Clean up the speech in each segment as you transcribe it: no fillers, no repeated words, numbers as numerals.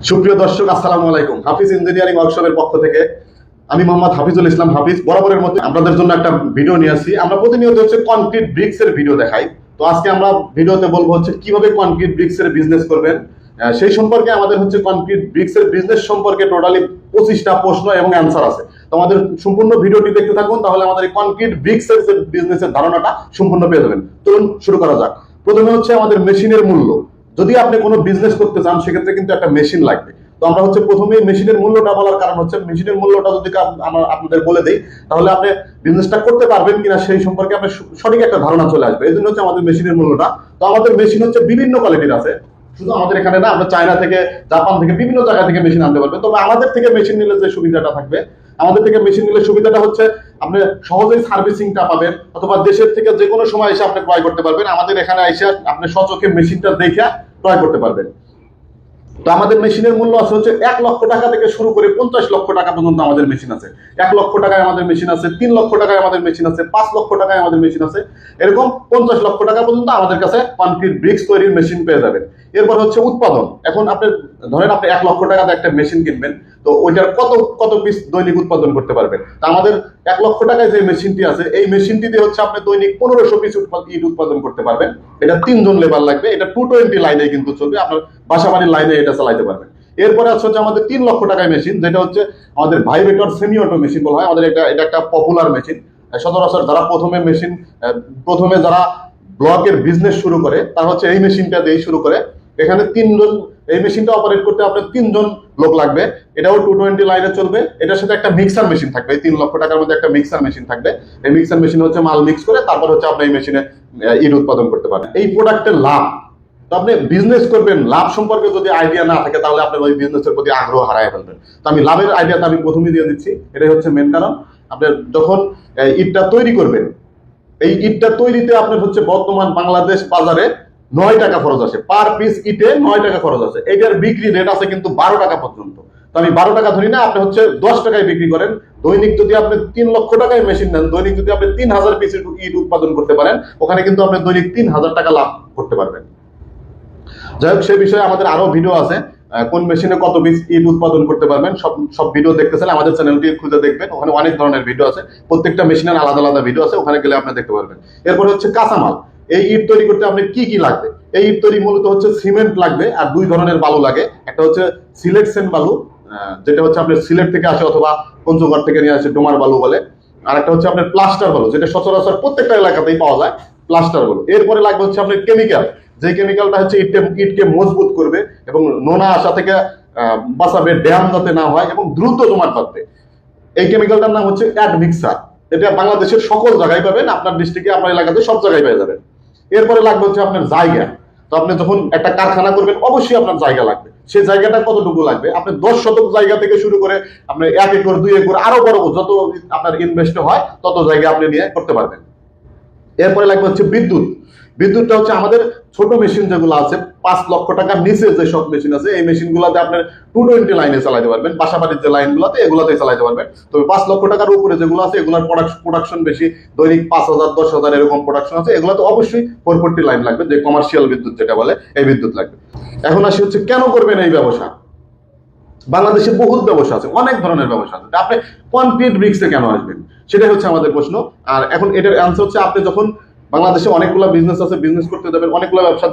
সুপ্রিয় দর্শক, আসসালামু আলাইকুম। হাফিজ ইঞ্জিনিয়ারিং ওয়ার্কশপের পক্ষ থেকে আমি মোহাম্মদ হাফিজুল ইসলাম হাফিজ বরাবরের মতো আপনাদের জন্য একটা ভিডিও নিয়ে আসছি। আমরা প্রতিনিয়ত কনক্রিট ব্রিক্স এর ভিডিও দেখাই। তো আজকে আমরা ভিডিওতে বলবো কিভাবে কনক্রিট ব্রিক্স এর বিজনেস করবেন। সেই সম্পর্কে আমাদের কনক্রিট ব্রিক্স এর বিজনেস সম্পর্কে টোটালি 25টা প্রশ্ন এবং অ্যান্সার আছে। তো আমাদের সম্পূর্ণ ভিডিওটি দেখতে থাকুন, তাহলে আমাদের এই কনক্রিট ব্রিক্স এর বিজনেসের ধারণাটা সম্পূর্ণ পেয়ে যাবেন। চলুন শুরু করা যাক। প্রথমে আমাদের মেশিনের মূল্য। যদি আপনি কোনো বিজনেস করতে চান সেক্ষেত্রে কিন্তু একটা মেশিন লাগবে। তো আমরা প্রথমে মেশিনের মূল্যটা বলার কারণ মেশিনের মূল্যটা যদি আমরা আপনাদের বলে দেই, তাহলে আপনি বিজনেসটা করতে পারবেন কিনা সেই সম্পর্কে আপনার সঠিক একটা ধারণা চলে আসবে। এই জন্য আমাদের মেশিনের মূল্যটা। তো আমাদের মেশিন বিভিন্ন কোয়ালিটির আছে। শুধু আমাদের এখানে না, আমরা চায়না থেকে, জাপান থেকে, বিভিন্ন জায়গা থেকে মেশিন আনতে পারবেন। তবে আমাদের থেকে মেশিন নিলে যে সুবিধাটা থাকবে, আমাদের থেকে মেশিন নিলে সুবিধাটা আপনি সহজেই সার্ভিসিংটা পাবেন, অথবা দেশের থেকে যে কোনো সময় এসে আপনি ক্রয় করতে পারবেন। আমাদের এখানে এসে আপনি সচক্ষে মেশিনটা দেখে ক্রয় করতে পারবেন। তো আমাদের মেশিনের মূল্য আছে 1 লক্ষ টাকা থেকে শুরু করে 50 লক্ষ টাকা পর্যন্ত আমাদের মেশিন আছে। 1 লক্ষ টাকায় আমাদের মেশিন আছে, 3 লক্ষ টাকায় আমাদের মেশিন আছে, 5 লক্ষ টাকায় আমাদের মেশিন আছে। এরকম 50 লক্ষ টাকা পর্যন্ত আমাদের কাছে কনক্রিট ব্রিক্স তৈরির মেশিন পেয়ে যাবেন। এরপর উৎপাদন। এখন আপনি ধরেন আপনি 1 লক্ষ টাকাতে একটা মেশিন কিনবেন, তো ওইটার কত পিস দৈনিক উৎপাদন করতে পারবেন। তা আমাদের 1 লক্ষ টাকায় যে মেশিনটি আছে, এই মেশিনটি দিয়ে আপনি দৈনিক 1500 পিস ইট উৎপাদন করতে পারবেন। এটা 3 জন লেবার লাগবে। এটা 220 লাইনে কিন্তু চলবে, আপনার বাসাবাড়ির লাইনে এটা চালাইতে পারবেন। এরপরে আমাদের 3 লক্ষ টাকায় মেশিন, যেটা আমাদের ভাইব্রেটর সেমি অটো মেশিন বলা হয়। আমাদের এটা একটা পপুলার মেশিন। সচরাচর যারা প্রথমে যারা ব্লকের বিজনেস শুরু করে, তারা এই মেশিনটা দিয়ে শুরু করে। এখানে 3 জন, এই মেশিনটা অপারেট করতে আপনার 3 জন লোক লাগবে। এটাও 220 লাইনে চলবে। এটার সাথে একটা মিক্সার মেশিন থাকবে। এই 3 লক্ষ টাকার মধ্যে একটা মিক্সার মেশিন থাকবে। এই মিক্সার মেশিন মাল মিক্স করে তারপর আপনি এই মেশিনে ইট উৎপাদন করতে পারেন। এই প্রোডাক্টের লাভ, তো আপনি বিজনেস করবেন, লাভ সম্পর্কে যদি আইডিয়া না থাকে, তাহলে আপনি ওই বিজনেসের প্রতি আগ্রহ হারায় ফেলবেন। তো আমি লাভের আইডিয়াটা আমি প্রথমেই দিয়ে দিচ্ছি। এটাই মেন কারণ। আপনি যখন ইটটা তৈরি করবেন, এই ইটটা তৈরিতে আপনার বর্তমান বাংলাদেশ বাজারে 9 টাকা খরচ আছে। পার পিস ইটে 9 টাকা খরচ আছে। এটার বিক্রি রেট আছে কিন্তু 12 টাকা পর্যন্ত। তো আমি 12 টাকা ধরি না, আপনি 10 টাকায় বিক্রি করেন। দৈনিক যদি আপনি 3 লক্ষ টাকায় মেশিন নেন, দৈনিক যদি আপনি 3000 পিস ইট উৎপাদন করতে পারেন, ওখানে কিন্তু আপনি দৈনিক 3000 টাকা লাভ করতে পারবেন। যাই হোক, সে বিষয়ে আমাদের আরো ভিডিও আছে। কোন মেশিনে কত পিস ইট উৎপাদন করতে পারবেন, সব ভিডিও দেখতে চাইলে আমাদের চ্যানেলটি খুঁজে দেখবেন। ওখানে অনেক ধরনের ভিডিও আছে। প্রত্যেকটা মেশিনের আলাদা আলাদা ভিডিও আছে, ওখানে গেলে আপনি দেখতে পারবেন। এরপর কাঁচামাল। এই ইট তৈরি করতে আপনি কি কি লাগবে? এই ইট তৈরি মূলত সিমেন্ট লাগবে, আর 2 ধরনের বালু লাগে। একটা সিলেট সেন্ট বালু, যেটা আপনার সিলেট থেকে আসে, অথবা পঞ্চগড় থেকে নিয়ে আসে, ডোমার বালু বলে। আর একটা আপনার প্লাস্টার বালু, যেটা সচরাচর প্রত্যেকটা এলাকাতেই পাওয়া যায়, প্লাস্টার বালু। এরপরে লাগবে আপনার কেমিক্যাল, যে কেমিক্যালটা ইটকে মজবুত করবে এবং নোনা আসা থেকে বাঁচাবে, ড্যাম যাতে না হয় এবং দ্রুত জমাট বাঁধবে। এই কেমিক্যালটার নাম অ্যাডমিক্সার। এটা বাংলাদেশের সকল জায়গায় পাবেন, আপনার ডিস্ট্রিক্টে, আপনার এলাকাতে সব জায়গায় পেয়ে যাবেন। এরপরে লাগবে আপনার জায়গা। তো আপনি যখন একটা কারখানা করবেন, অবশ্যই আপনার জায়গা লাগবে। সেই জায়গাটা কতটুকু লাগবে? আপনি 10 শতক জায়গা থেকে শুরু করে আপনি 1 একর, 2 একর, আরো বড় যত আপনার ইনভেস্ট হয়, তত জায়গা আপনি নিয়ে করতে পারবেন। এরপরে লাগবে বিদ্যুৎ। বিদ্যুৎটা আমাদের ছোট মেশিন যেগুলো আছে, 5 লক্ষ টাকার নিচে যে সব মেশিন আছে, এই মেশিন গুলাতে আপনার 220 লাইনে চালাতে পারবেন। বাসাবাড়ির যে লাইন গুলাতে, এগুলাতে চালাতে পারবেন। তবে 5 লক্ষ টাকার উপরে যেগুলো আছে, এগুলোর প্রোডাকশন বেশি, দৈনিক 5000, 10,000 এরকম প্রোডাকশন আছে। এগুলোতে অবশ্যই 440 লাইন লাগবে, যে কমার্শিয়াল বিদ্যুৎ যেটা বলে, এই বিদ্যুৎ লাগবে। এখন আসি কেন করবেন এই ব্যবসা। বাংলাদেশে বহুত ব্যবসা আছে, অনেক ধরনের ব্যবসা আছে। আপনি কনক্রিট ব্রিক্সে কেন আসবেন, সেটাই আমাদের প্রশ্ন। আর এখন এটার অ্যান্সার আপনি যখন বাংলাদেশে অনেকগুলো বিজনেস আছে, বিজনেস করতে যাবেন, অনেকগুলো ব্যবসা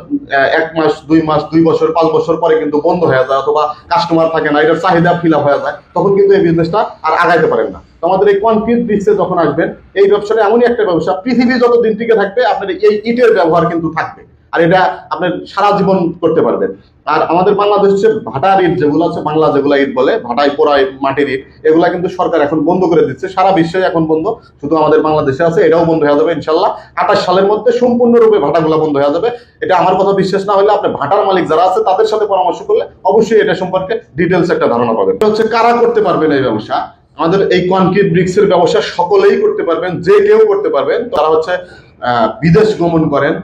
1 মাস, 2 মাস, 2 বছর, 5 বছর পরে কিন্তু বন্ধ হয়ে যায়, অথবা কাস্টমার থাকে না, এটার চাহিদা ফিল আপ হয়ে যায়, তখন কিন্তু এই বিজনেসটা আর আগাইতে পারেন না। তো আমাদের এই কনক্রিট ব্রিক্সে যখন আসবেন, এই ব্যবসাটা এমনই একটা ব্যবসা, পৃথিবী যতদিন টিকে থাকবে আপনার এই ইটের ব্যবহার কিন্তু থাকবে, আর এটা আপনার সারা জীবন করতে পারবেন। আর আমাদের বাংলাদেশে ভাটার ইট যেগুলো আছে, বাংলা যেগুলো ইট বলে, ভাটায় পোড়ায় মাটির ইট, এগুলা কিন্তু সরকার এখন বন্ধ করে দিচ্ছে। সারা বিশ্বে এখন বন্ধ, শুধু আমাদের বাংলাদেশে আছে। এটাও বন্ধ হয়ে যাবে ইনশাল্লাহ। 28 সালের মধ্যে সম্পূর্ণরূপে ভাটাগুলা বন্ধ হয়ে যাবে। এটা আমার কথা বিশ্বাস না হলে আপনি ভাটার মালিক যারা আছে তাদের সাথে পরামর্শ করলে অবশ্যই এটা সম্পর্কে ডিটেলস একটা ধারণা পাবেন। কারা করতে পারবেন এই ব্যবসা? আমাদের এই কনক্রিট ব্রিক্সের ব্যবসা সকলেই করতে পারবেন, যে কেউ করতে পারবেন। তারা বিদেশ গমন করেন,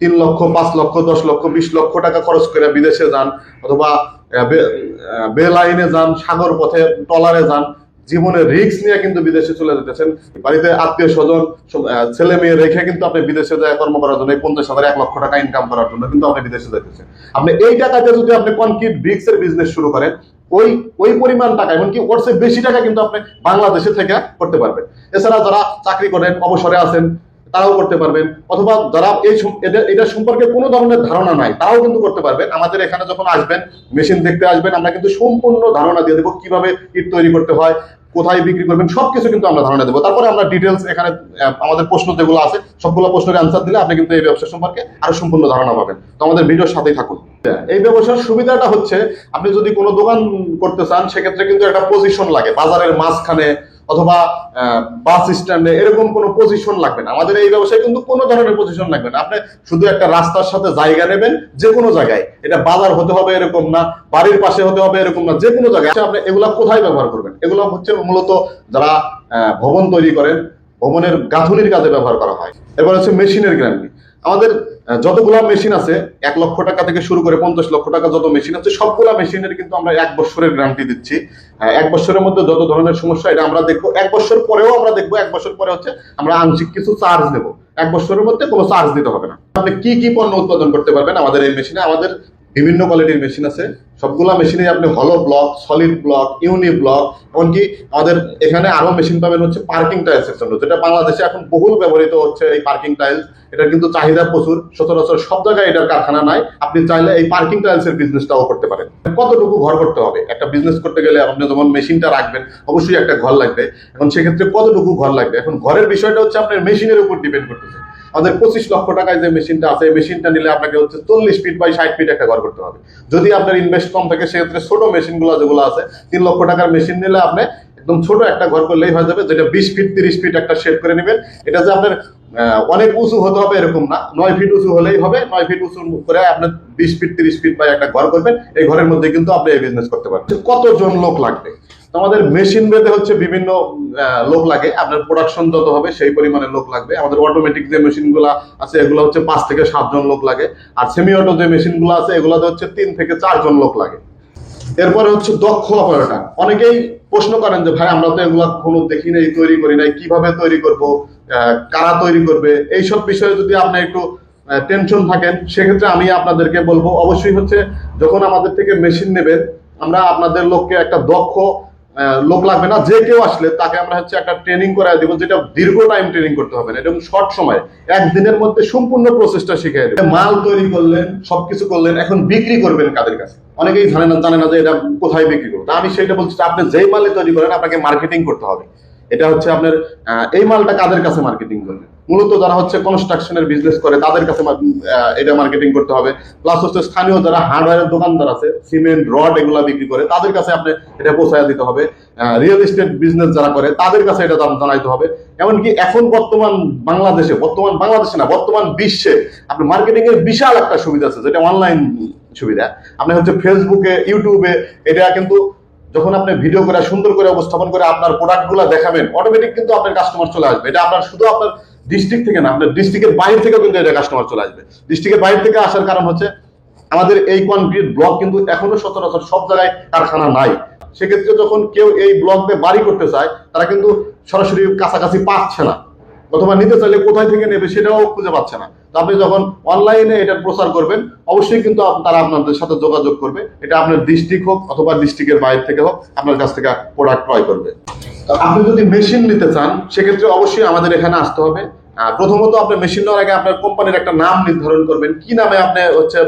3 লক্ষ, 5 লক্ষ, 10 লক্ষ, 20 লক্ষ টাকা খরচ করে বিদেশে যান, অথবা বেলাইনে যান, সাগর পথে ট্রলারে যান, জীবনের রিস্ক নিয়ে কিন্তু বিদেশে চলে যেতেছেন, বাড়িতে আত্মীয় স্বজন ছেলে মেয়ে রেখে কিন্তু আপনি বিদেশে যায় কর্ম করার জন্য 50,000 1 লক্ষ টাকা ইনকাম করার জন্য কিন্তু আপনি বিদেশে যেতেছেন। আপনি এই টাকাতে যদি আপনি কনক্রিট ব্রিক্স এর বিজনেস শুরু করেন, ওই পরিমাণ টাকা এমনকি ওর চেয়ে বেশি টাকা কিন্তু আপনি বাংলাদেশে থেকে করতে পারবেন। এছাড়া যারা চাকরি করেন, অবসরে আছেন, তারাও করতে পারবেন, অথবা যারা এটা সম্পর্কে কোনো ধরনের ধারণা নাই তারাও কিন্তু করতে পারবেন। আমাদের এখানে যখন আসবেন, মেশিন দেখতে আসবেন, আমরা কিন্তু সম্পূর্ণ ধারণা দিয়ে দেবো কিভাবে ইট তৈরি করতে হয়, কোথায় বিক্রি করবেন, সবকিছু কিন্তু আমরা ধারণা দেবো। তারপরে আমরা ডিটেলস এখানে আমাদের প্রশ্ন যেগুলো আছে সবগুলো প্রশ্নের অ্যান্সার দিলে আপনি কিন্তু এই ব্যবসা সম্পর্কে আরো সম্পূর্ণ ধারণা পাবেন। তো আমাদের ভিডিওর সাথেই থাকুন। এই ব্যবসার সুবিধাটা হচ্ছে, আপনি যদি কোনো দোকান করতে চান সেক্ষেত্রে কিন্তু একটা পজিশন লাগে, বাজারের মাঝখানে অথবা বাস স্ট্যান্ডে, এরকম কোনো পজিশন লাগবে না। আমাদের এই ব্যবসায় কিন্তু কোনো ধরনের পজিশন লাগবে না। আপনি শুধু একটা রাস্তার সাথে জায়গা নেবেন, যে কোনো জায়গায়, এটা বাজার হতে হবে এরকম না, বাড়ির পাশে হতে হবে এরকম না, যে কোনো জায়গায় আপনি এগুলা কোথায় ব্যবহার করবেন? এগুলো হচ্ছে মূলত যারা ভবন তৈরি করেন, ভবনের গাঁথুনির কাজে ব্যবহার করা হয়। এবার হচ্ছে মেশিনের গ্যারান্টি। আমাদের যতগুলা মেশিন আছে, 1 লক্ষ টাকা থেকে শুরু করে 50 লক্ষ টাকা যত মেশিন আছে, সবগুলা মেশিনের কিন্তু আমরা 1 বছরের গ্যারান্টি দিচ্ছি। 1 বছরের মধ্যে যত ধরনের সমস্যা এটা আমরা দেখবো, 1 বছর পরেও আমরা দেখবো। 1 বছর পরে হচ্ছে আমরা আংশিক কিছু চার্জ নেবো, 1 বছরের মধ্যে কোনো চার্জ দিতে হবে না। আপনি কি কি পণ্য উৎপাদন করতে পারবেন আমাদের এই মেশিনে? আমাদের বিভিন্ন কোয়ালিটির মেশিন আছে, সবগুলা মেশিনে আপনি হলো ব্লক, সলিড ব্লক, ইউনি ব্লক, এমনকি আমাদের এখানে আরো মেশিন পাবেন হচ্ছে পার্কিং টাইলসের জন্য, যেটা বাংলাদেশে এখন বহুল ব্যবহৃত হচ্ছে। এই পার্কিং টাইলস, এটার কিন্তু চাহিদা প্রচুর, সচরাচর সব জায়গায় এটার কারখানা নাই। আপনি চাইলে এই পার্কিং টাইলসের বিজনেসটাও করতে পারেন। কতটুকু ঘর করতে হবে একটা বিজনেস করতে গেলে? আপনি যখন মেশিনটা রাখবেন অবশ্যই একটা ঘর লাগবে। এখন সেক্ষেত্রে কতটুকু ঘর লাগবে? এখন ঘরের বিষয়টা হচ্ছে আপনার মেশিনের উপর ডিপেন্ড করতেছে। আমাদের 25 লক্ষ টাকায় যে মেশিনটা আছে, এই মেশিনটা নিলে আপনাকে হচ্ছে 40 ফিট বাই 60 ফিট একটা ঘর করতে হবে। যদি আপনার ইনভেস্ট কম থাকে সেক্ষেত্রে ছোট মেশিন গুলো যেগুলো আছে, 3 লক্ষ টাকার মেশিন নিলে আপনি একদম ছোট একটা ঘর করলেই হয়ে যাবে, যেটা 20 ফিট 30 ফিট একটা শেড করে নেবেন। এটা যে আপনার অনেক উঁচু হতে হবে এরকম না, 9 ফিট উঁচু হলেই হবে। 9 ফিট উঁচু করে আপনার 20 ফিট 30 ফিট বাই একটা ঘর করবেন। এই ঘরের মধ্যে কিন্তু আপনি এই বিজনেস করতে পারবেন। কতজন লোক লাগবে? আমাদের মেশিন বেঁধে হচ্ছে বিভিন্ন লোক লাগে, আপনার প্রোডাকশন যত হবে সেই পরিমাণে লোক লাগবে। আমাদের অটোমেটিক যে মেশিন গুলো আছে এগুলো হচ্ছে 5 থেকে 7 জন লোক লাগে, আর সেমি অটো যে মেশিন গুলো আছে এগুলোতে হচ্ছে 3 থেকে 4 জন লোক লাগে। এরপরে হচ্ছে দক্ষ অপারেটর। অনেকেই প্রশ্ন করেন যে ভাই আমরা তো এগুলা কখনো দেখি নাই, তৈরি করি নাই, কিভাবে তৈরি করব, কারা তৈরি করবে, এইসব বিষয়ে যদি আপনি একটু টেনশন থাকেন সেক্ষেত্রে আমি আপনাদেরকে বলবো, অবশ্যই হচ্ছে যখন আমাদের থেকে মেশিন নেবেন, আমরা আপনাদের লোককে একটা দক্ষ লোক লাগবে না, যে কেউ আসলে তাকে আমরা হচ্ছে একটা ট্রেনিং করাই দিব, যেটা দীর্ঘ টাইম ট্রেনিং করতে হবে না, এবং শর্ট সময় 1 দিনের মধ্যে সম্পূর্ণ প্রসেসটা শিখিয়ে দেবে। মাল তৈরি করলেন, সবকিছু করলেন, এখন বিক্রি করবেন কাদের কাছে? অনেকেই জানে না যে এটা কোথায় বিক্রি করবো। আমি সেটা বলছি, আপনি যেই মালে তৈরি করেন আপনাকে মার্কেটিং করতে হবে। এটা হচ্ছে আপনার এই মালটা কাদের কাছে মার্কেটিং করবেন? মূলত যারা হচ্ছে কনস্ট্রাকশনের বিজনেস করে তাদের কাছে এটা মার্কেটিং করতে হবে। প্লাস হচ্ছে স্থানীয় যারা হার্ডওয়্যারের দোকানদার আছে, সিমেন্ট রড এগুলা বিক্রি করে, তাদের কাছে আপনি এটা পৌঁছায় দিতে হবে। রিয়েল এস্টেট বিজনেস যারা করে তাদের কাছে এটা জানাইতে হবে। এমনকি এখন বর্তমান বিশ্বে আপনার মার্কেটিং এর বিশাল একটা সুবিধা আছে, যেটা অনলাইন সুবিধা। আপনি হচ্ছে ফেসবুকে, ইউটিউবে, এটা কিন্তু যখন আপনি ভিডিও করে সুন্দর করে উপস্থাপন করে আপনার প্রোডাক্ট গুলা দেখাবেন, অটোমেটিক কিন্তু আপনার কাস্টমার চলে আসবে। এটা আপনার শুধু আপনার ডিস্ট্রিক্ট থেকে না, আপনার ডিস্ট্রিক্টের বাইরে থেকেও কিন্তু এটা কাস্টমার চলে আসবে। ডিস্ট্রিক্টের বাইরে থেকে আসার কারণ হচ্ছে আমাদের এই কনক্রিট ব্লক কিন্তু এখনো সচরাচর সব জায়গায় কারখানা নাই। সেক্ষেত্রে যখন কেউ এই ব্লক দিয়ে বাড়ি করতে চায়, তারা কিন্তু সরাসরি কাছাকাছি পাচ্ছে না, অথবা নিতে চাইলে কোথায় থেকে নেবে সেটাও খুঁজে পাচ্ছে না। তো আপনি যখন অনলাইনে এটার প্রচার করবেন, অবশ্যই কিন্তু তারা আপনাদের সাথে যোগাযোগ করবে। এটা আপনার ডিস্ট্রিক্ট হোক অথবা ডিস্ট্রিক্টের বাইরে থেকে হোক, আপনার কাছ থেকে প্রোডাক্ট ক্রয় করবে। তো আপনি যদি মেশিন নিতে চান সেক্ষেত্রে অবশ্যই আমাদের এখানে আসতে হবে। প্রথমত আপনি মেশিন নেওয়ার আগে আপনার কোম্পানির একটা নাম নির্ধারণ করবেন, কি নামে আপনি হচ্ছে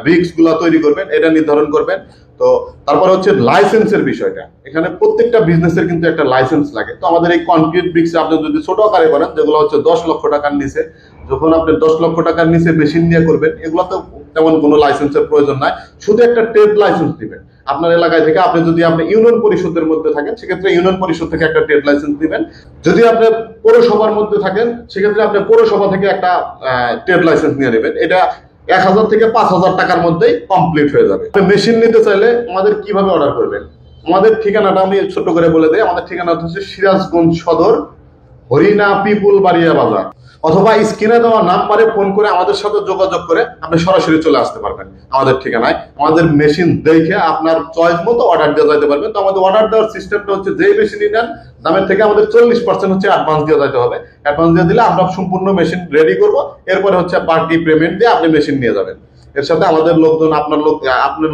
ব্রিক্স গুলা তৈরি করবেন এটা নির্ধারণ করবেন। তো তারপর হচ্ছে লাইসেন্সের বিষয়টা, এখানে প্রত্যেকটা বিজনেসের কিন্তু একটা লাইসেন্স লাগে। তো আমাদের এই কনক্রিট ব্রিক্স আপনি যদি ছোট আকারে করেন, যেগুলো হচ্ছে 10 লক্ষ টাকার নিচে, যখন আপনি 10 লক্ষ টাকার নিচে মেশিন নিয়ে করবেন, এগুলো তো তেমন কোনো লাইসেন্সের প্রয়োজন নাই, শুধু একটা ট্রেড লাইসেন্স দিবেন আপনার এলাকায় থেকে। আপনি যদি আপনি ইউনিয়ন পরিষদের মধ্যে থাকেন সেক্ষেত্রে ইউনিয়ন পরিষদ থেকে একটা ট্রেড লাইসেন্স দিবেন। যদি আপনি পৌরসভার মধ্যে থাকেন সেক্ষেত্রে আপনি পৌরসভা থেকে একটা ট্রেড লাইসেন্স নিয়ে নেবেন। এটা 1000 থেকে 5000 টাকার মধ্যেই কমপ্লিট হয়ে যাবে। মেশিন নিতে চাইলে আমাদের কিভাবে অর্ডার করবেন? আমাদের ঠিকানাটা আমি ছোট করে বলে দিই। আমাদের ঠিকানা হচ্ছে সিরাজগঞ্জ সদর, হরিণা পিপুল বাড়িয়া বাজার। অথবা স্ক্রিনে দেওয়া নাম্বারে ফোন করে আমাদের সাথে যোগাযোগ করে আপনি সরাসরি চলে আসতে পারবেন আমাদের ঠিকানায়। আমাদের মেশিন দেখে আপনার চয়েস মতো অর্ডার দিয়ে যাইতে পারবেন। তো আমাদের অর্ডার দেওয়ার সিস্টেমটা হচ্ছে, যেই মেশিনই নেন দামের থেকে আমাদের 40% হচ্ছে অ্যাডভান্স দিয়ে যাইতে হবে। অ্যাডভান্স দিয়ে দিলে আমরা সম্পূর্ণ মেশিন রেডি করব, এরপরে হচ্ছে বাকি পেমেন্ট দিয়ে আপনি মেশিন নিয়ে যাবেন। এর সাথে আমাদের লোকজন, আপনার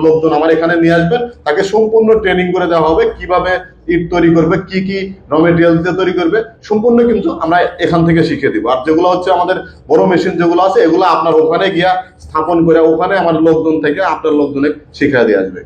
লোকজন আমার এখানে নিয়ে আসবেন, তাকে সম্পূর্ণ ট্রেনিং করে দেওয়া হবে কিভাবে ইট তৈরি করবে, কি কি র মেটেরিয়াল দিয়ে তৈরি করবে, সম্পূর্ণ কিন্তু আমরা এখান থেকে শিখিয়ে দিব। আর যেগুলো হচ্ছে আমাদের বড় মেশিন যেগুলো আছে, এগুলো আপনার ওখানে গিয়া স্থাপন করে ওখানে আমার লোকজন থেকে আপনার লোকজনে শিখিয়ে দিয়ে আসবে।